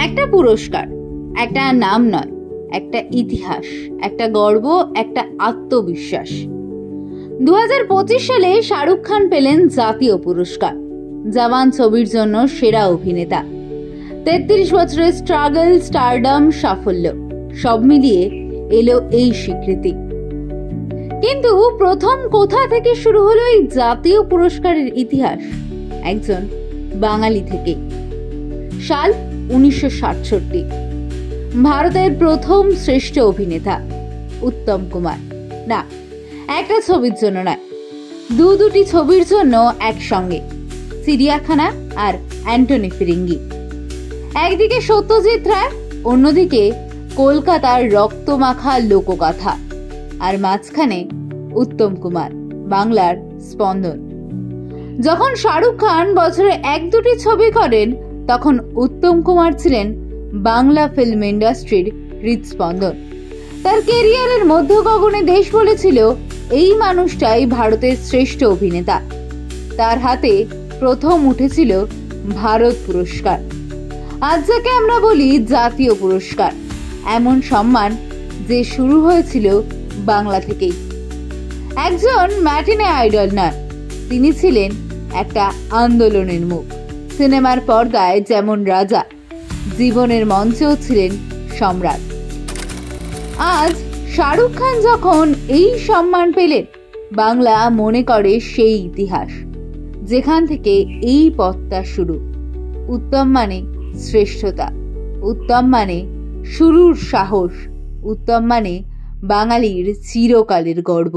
একটা পুরস্কার, একটা নাম নয়, একটা ইতিহাস, একটা গর্ব, একটা আত্মবিশ্বাস। 2025 সালে শাহরুখ খান পেলেন জাতীয় পুরস্কার জওয়ান ছবির জন্য সেরা অভিনেতা। 33 বছরের স্ট্রাগল, স্টারডম, সাফল্য সব মিলিয়ে এলো এই স্বীকৃতি। কিন্তু প্রথম কোথা থেকে শুরু হলো এই জাতীয় পুরস্কারের ইতিহাস? একজন বাঙালি থেকে। সাল 1967। ভারতের প্রথম শ্রেষ্ঠ অভিনেতা উত্তম কুমার। না, একটা ছবির জন্য নয়, দুটি ছবির জন্য একসঙ্গে। চিড়িয়াখানা আর অ্যান্টনি ফিরিঙ্গি। একদিকে সত্যজিৎ রায়, অন্যদিকে কলকাতার রক্তমাখা লোকগাথা, আর মাঝখানে উত্তম কুমার, বাংলার স্পন্দন। যখন শাহরুখ খান বছরে 1-2টি ছবি করেন, তখন উত্তম কুমার ছিলেন বাংলা ফিল্ম ইন্ডাস্ট্রির হৃদস্পন্দন। তার কেরিয়ারের মধ্য গগনে দেশ বলেছিল, এই মানুষটাই ভারতের শ্রেষ্ঠ অভিনেতা। তার হাতে প্রথম উঠেছিল ভারত পুরস্কার, আজ যাকে আমরা বলি জাতীয় পুরস্কার। এমন সম্মান যে শুরু হয়েছিল বাংলা থেকেই। একজন ম্যাটিনে আইডল নয়, তিনি ছিলেন একটা আন্দোলনের মুখ। সিনেমার পর্দায় যেমন রাজা, জীবনের মঞ্চেও ছিলেন সম্রাট। আজ শাহরুখ খান যখন এই সম্মান পেলেন, বাংলা মনে করে সেই ইতিহাস যেখান থেকে এই পথটা শুরু। উত্তম মানে শ্রেষ্ঠতা, উত্তম মানে শুরুর সাহস, উত্তম মানে বাঙালির চিরকালের গর্ব।